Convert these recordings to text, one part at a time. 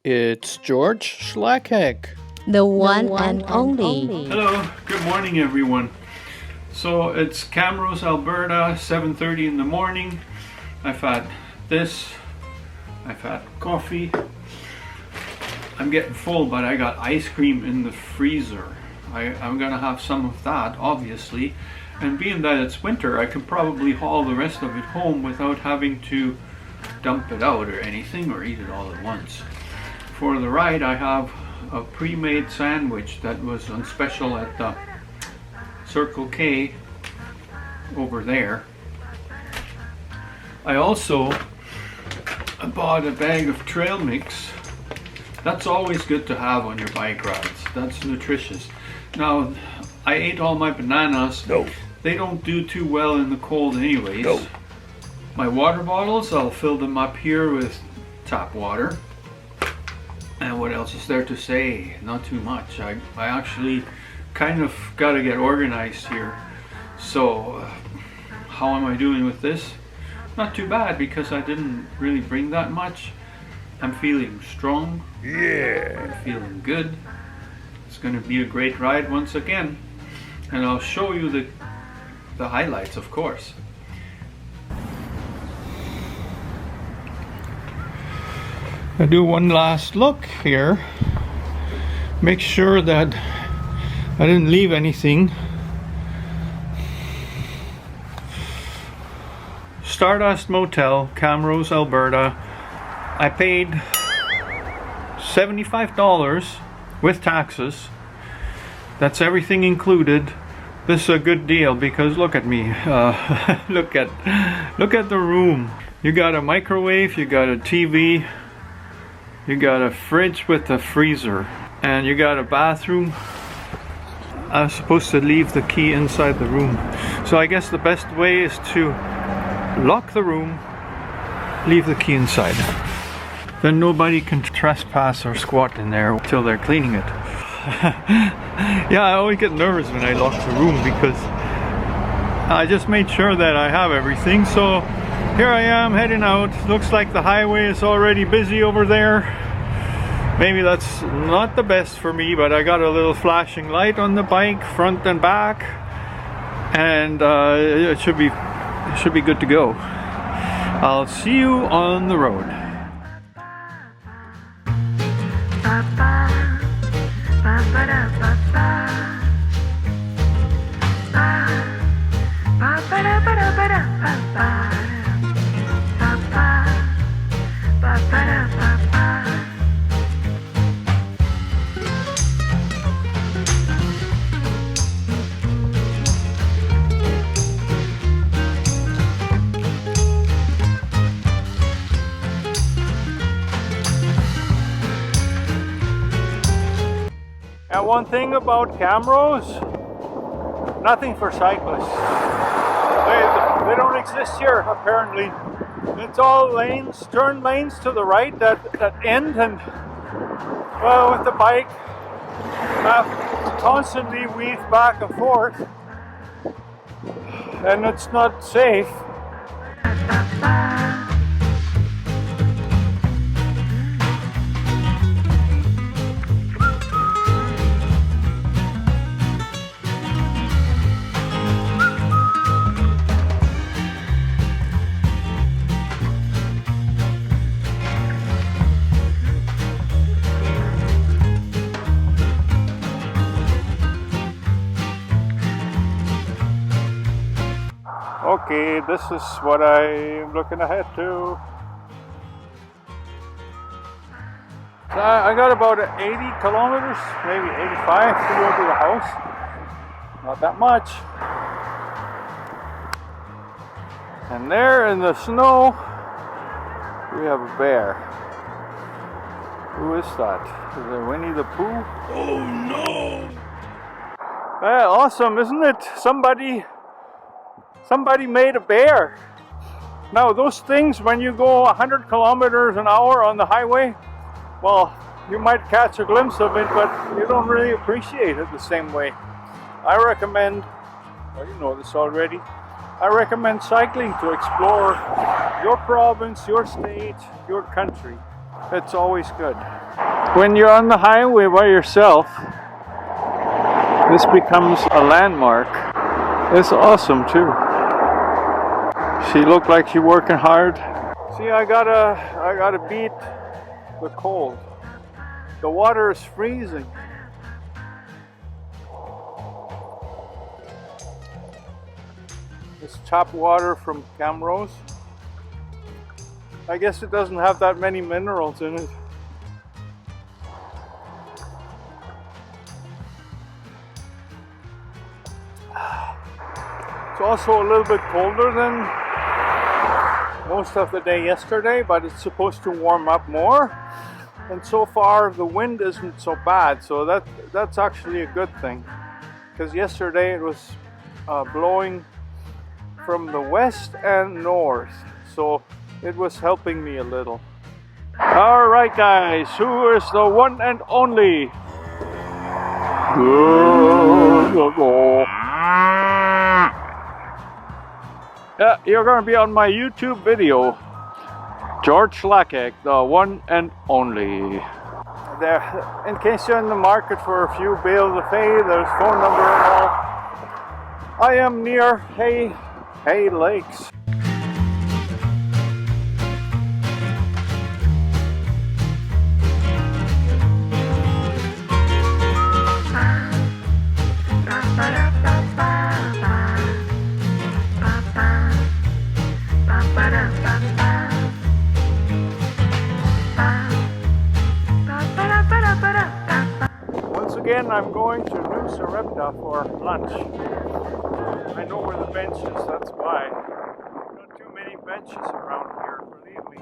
It's George Schlackheck, the one and only. Hello, good morning everyone. So it's Camrose, Alberta, 7:30 in the morning. I've had this, I've had coffee. I'm getting full, but I got ice cream in the freezer. I'm gonna have some of that, obviously. And being that it's winter, I can probably haul the rest of it home without having to dump it out or anything, or eat it all at once. For the ride, I have a pre-made sandwich that was on special at the Circle K over there. I also bought a bag of trail mix. That's always good to have on your bike rides. That's nutritious. Now, I ate all my bananas. No. They don't do too well in the cold anyways. No. My water bottles, I'll fill them up here with tap water. And what else is there to say? Not too much. I actually kind of got to get organized here. So, how am I doing with this? Not too bad, because I didn't really bring that much. I'm feeling strong. Yeah. I'm feeling good. It's going to be a great ride once again. And I'll show you the highlights, of course. I do one last look here. Make sure that I didn't leave anything. Stardust Motel, Camrose, Alberta. I paid $75 with taxes. That's everything included. This is a good deal because look at me. Look at the room. You got a microwave, you got a TV, you got a fridge with a freezer, and you got a bathroom. I was supposed to leave the key inside the room. So I guess the best way is to lock the room, leave the key inside. Then nobody can trespass or squat in there till they're cleaning it. Yeah, I always get nervous when I lock the room because I just made sure that I have everything. So here I am heading out. Looks like the highway is already busy over there. Maybe that's not the best for me, but I got a little flashing light on the bike, front and back, and it should be good to go. I'll see you on the road. And one thing about Camrose, nothing for cyclists. They don't exist here, apparently. It's all lanes, turn lanes to the right that end, and well, with the bike, I have to constantly weave back and forth, and it's not safe. Okay, this is what I'm looking ahead to. So I got about 80 kilometers, maybe 85 to go to the house. Not that much. And there in the snow, we have a bear. Who is that? Is it Winnie the Pooh? Oh no! Awesome, isn't it? Somebody made a bear. Now those things, when you go 100 kilometers an hour on the highway, well, you might catch a glimpse of it, but you don't really appreciate it the same way. I recommend, well, you know this already, I recommend cycling to explore your province, your state, your country. It's always good. When you're on the highway by yourself, this becomes a landmark. It's awesome too. She looked like she working hard. See, I gotta beat the cold. The water is freezing. It's tap water from Camrose. I guess it doesn't have that many minerals in it. It's also a little bit colder than most of the day yesterday, but it's supposed to warm up more. And so far the wind isn't so bad, so that's actually a good thing. Because yesterday it was blowing from the west and north, so it was helping me a little. Alright guys, who is the one and only? Yeah, you're gonna be on my YouTube video. Gerd Altmann, the one and only. There, in case you're in the market for a few bales of hay, there's phone number and all. I am near Hay Lakes. Again, I'm going to New Sarepta for lunch. I know where the bench is, that's why. Not too many benches around here, believe me.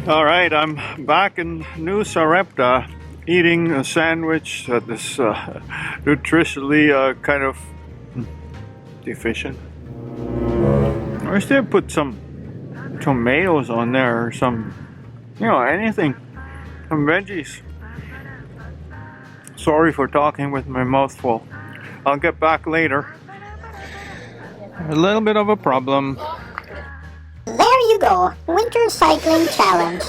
Alright, I'm back in New Sarepta eating a sandwich that is nutritionally kind of deficient. I wish they'd put some tomatoes on there or some, you know, anything. Some veggies. Sorry for talking with my mouth full. I'll get back later. A little bit of a problem. There you go. Winter cycling challenge.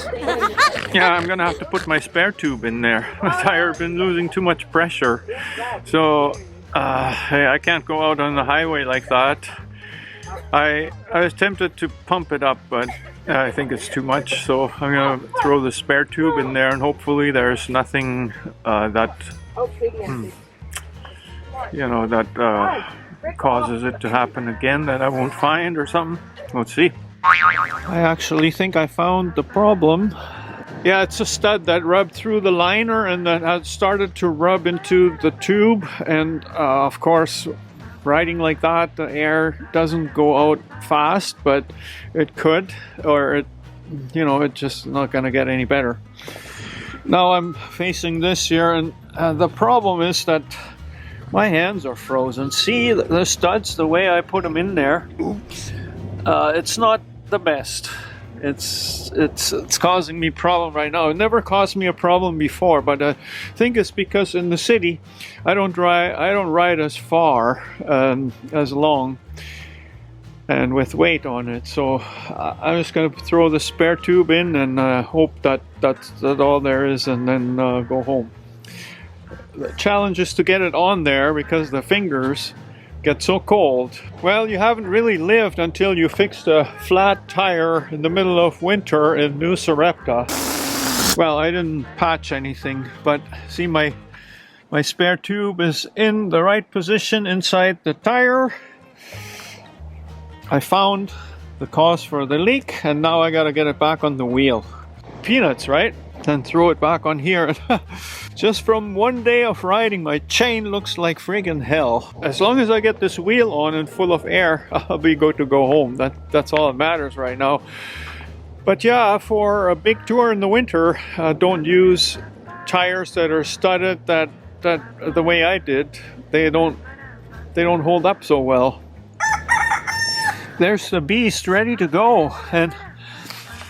Yeah, I'm gonna have to put my spare tube in there. My tire been losing too much pressure. So, I can't go out on the highway like that. I was tempted to pump it up, but I think it's too much, so I'm gonna throw the spare tube in there and hopefully there's nothing that you know, that causes it to happen again that I won't find or something. Let's see. I actually think I found the problem. Yeah, it's a stud that rubbed through the liner and that had started to rub into the tube, and of course, riding like that, the air doesn't go out fast, but it could, or it, you know, it's just not gonna get any better. Now I'm facing this here, and the problem is that my hands are frozen. See the studs, the way I put them in there. Oops. It's not the best. It's causing me problem right now. It never caused me a problem before, but I think it's because in the city I don't ride as far as long and with weight on it. So I'm just gonna throw the spare tube in and hope that's all there is, and then go home. The challenge is to get it on there because the fingers get so cold. Well, you haven't really lived until you fixed a flat tire in the middle of winter in New Sarepta. Well, I didn't patch anything, but see, my spare tube is in the right position inside the tire. I found the cause for the leak, and now I gotta get it back on the wheel. Peanuts, right? Then throw it back on here. Just from one day of riding, my chain looks like friggin' hell. As long as I get this wheel on and full of air, I'll be good to go home. That's all that matters right now. But yeah, for a big tour in the winter, don't use tires that are studded that the way I did. They don't hold up so well. There's the beast ready to go, and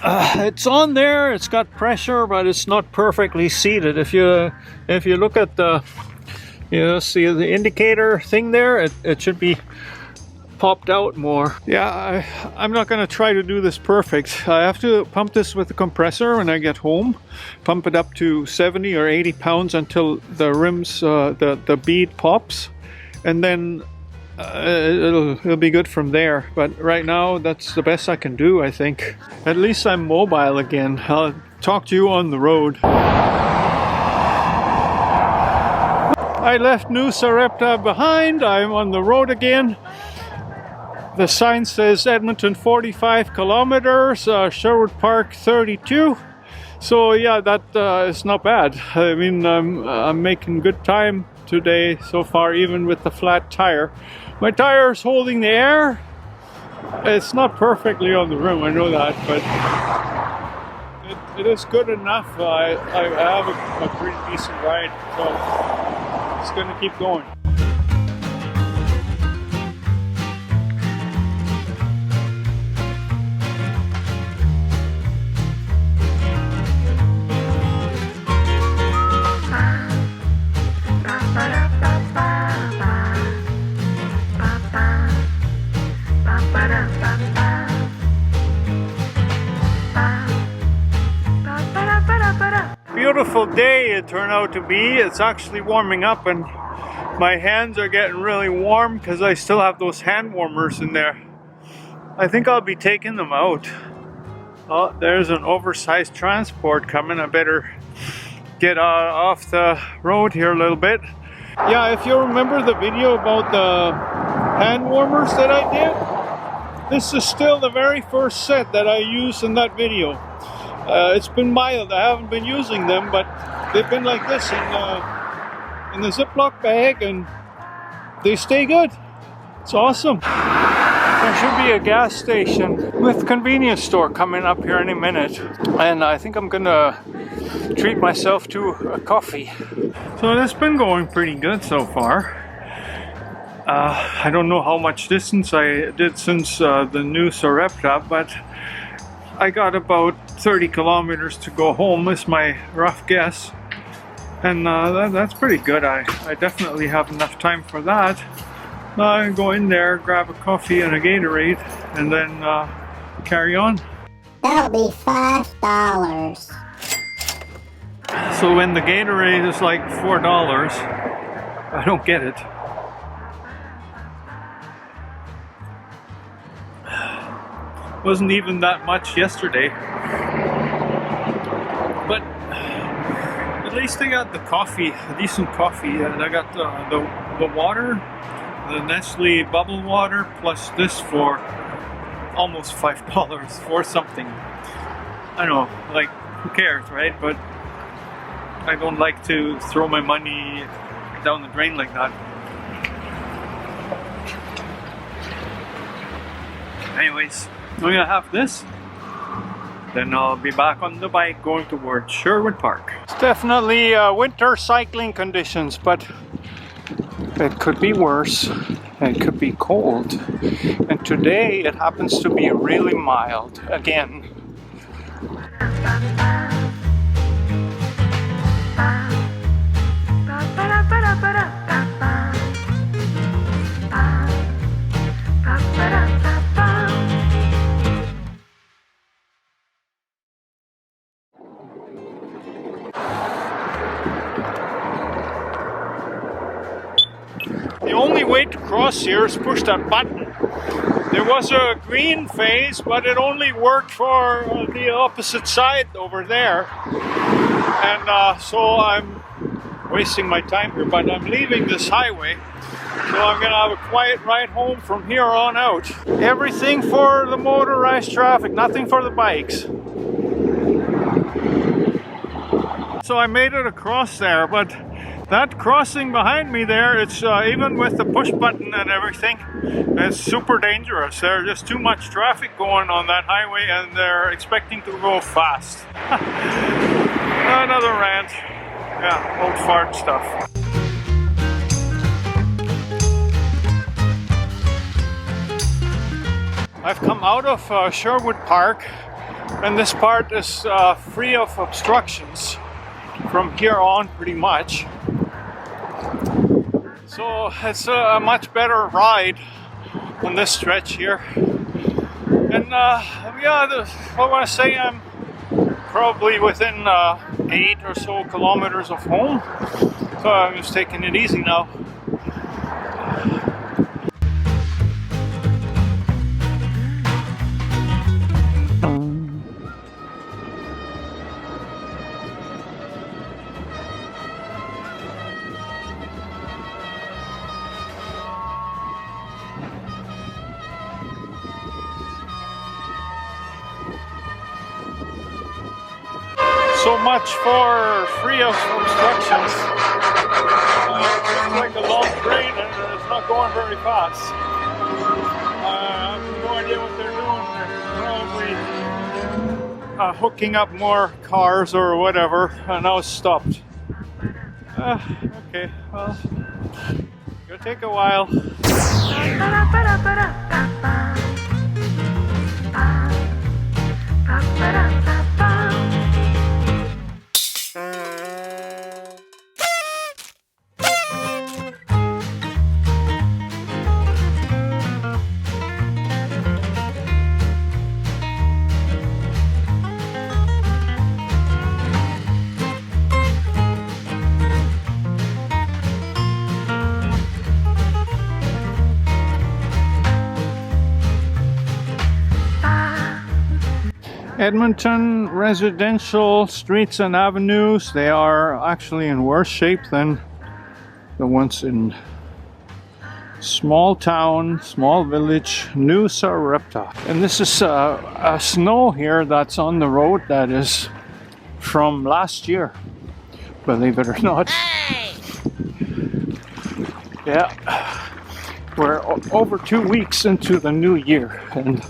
it's on there. It's got pressure, but it's not perfectly seated. If you look at the You see the indicator thing there? It should be popped out more. Yeah, I'm not going to try to do this perfect. I have to pump this with the compressor when I get home. Pump it up to 70 or 80 pounds until the rims, the bead pops. And then it'll be good from there. But right now, that's the best I can do, I think. At least I'm mobile again. I'll talk to you on the road. I left New Sarepta behind. I'm on the road again. The sign says Edmonton 45 kilometers, Sherwood Park 32. So yeah, that is not bad. I mean, I'm making good time today so far, even with the flat tire. My tire is holding the air. It's not perfectly on the rim, I know that, but it is good enough. I have a pretty decent ride, so it's going to keep going. Beautiful day it turned out to be. It's actually warming up and my hands are getting really warm because I still have those hand warmers in there. I think I'll be taking them out. Oh, there's an oversized transport coming. I better get off the road here a little bit. Yeah, if you remember the video about the hand warmers that I did, this is still the very first set that I used in that video. It's been mild, I haven't been using them, but they've been like this in the Ziploc bag and they stay good. It's awesome. There should be a gas station with convenience store coming up here any minute. And I think I'm gonna treat myself to a coffee. So it's been going pretty good so far. I don't know how much distance I did since the new Sarepta, but I got about 30 kilometers to go home is my rough guess. And that's pretty good. I definitely have enough time for that. Go in there, grab a coffee and a Gatorade, and then carry on. That'll be $5. So when the Gatorade is like $4, I don't get it. Wasn't even that much yesterday. But at least I got the coffee, a decent coffee, and I got the water, the Nestle bubble water, plus this for almost $5 for something. I know, like, who cares, right? But I don't like to throw my money down the drain like that. Anyways, I'm gonna have this. Then I'll be back on the bike going towards Sherwood Park. It's definitely winter cycling conditions, but it could be worse. It could be cold. And today it happens to be really mild again. The only way to cross here is push that button. There was a green phase, but it only worked for the opposite side over there. And so I'm wasting my time here, but I'm leaving this highway. So I'm gonna have a quiet ride home from here on out. Everything for the motorized traffic, nothing for the bikes. So I made it across there, but that crossing behind me there, it's even with the push button and everything, it's super dangerous. There's just too much traffic going on that highway and they're expecting to go fast. Another rant. Yeah, old fart stuff. I've come out of Sherwood Park and this part is free of obstructions from here on pretty much. So it's a much better ride on this stretch here. And yeah, I want to say I'm probably within 8 or so kilometers of home. So I'm just taking it easy now. So much for free of obstructions. It's like a long train and it's not going very fast. I have no idea what they're doing. They're probably hooking up more cars or whatever, and now it's stopped. Okay, well, gonna take a while. Edmonton residential streets and avenues, they are actually in worse shape than the ones in small town, small village, New Sarepta. And this is a snow here that's on the road that is from last year, believe it or not. Yeah, we're over 2 weeks into the new year, and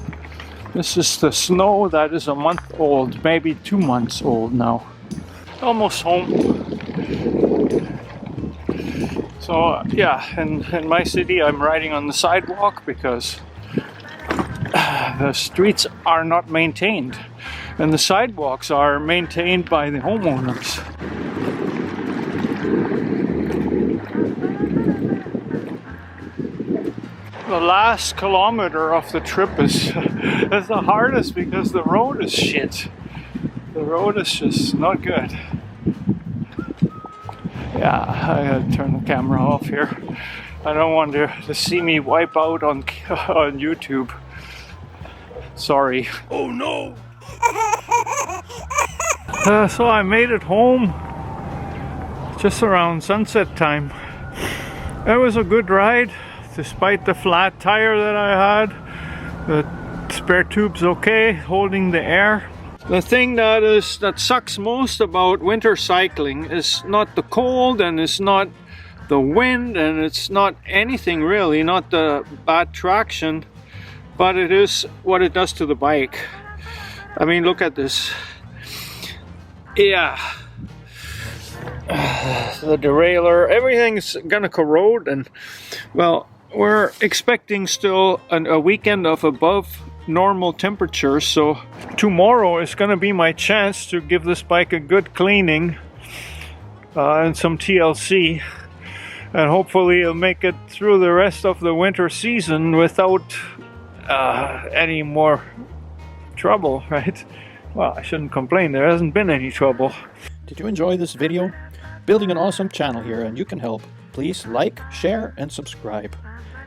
this is the snow that is a month old, maybe 2 months old now. Almost home. So yeah, in my city I'm riding on the sidewalk because the streets are not maintained. And the sidewalks are maintained by the homeowners. The last kilometer of the trip is the hardest because the road is shit. The road is just not good. Yeah, I gotta turn the camera off here. I don't want to see me wipe out on YouTube. Sorry. Oh no! So I made it home just around sunset time. It was a good ride. Despite the flat tire that I had, the spare tube's okay, holding the air. The thing that sucks most about winter cycling is not the cold, and it's not the wind, and it's not anything really, not the bad traction, but it is what it does to the bike. I mean, look at this. Yeah. The derailleur, everything's gonna corrode, and well, we're expecting still a weekend of above normal temperatures, so tomorrow is going to be my chance to give this bike a good cleaning and some TLC, and hopefully it'll make it through the rest of the winter season without any more trouble, right? Well, I shouldn't complain, there hasn't been any trouble. Did you enjoy this video? Building an awesome channel here, and you can help. Please like, share, and subscribe.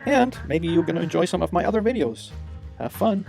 And maybe you're going to enjoy some of my other videos. Have fun!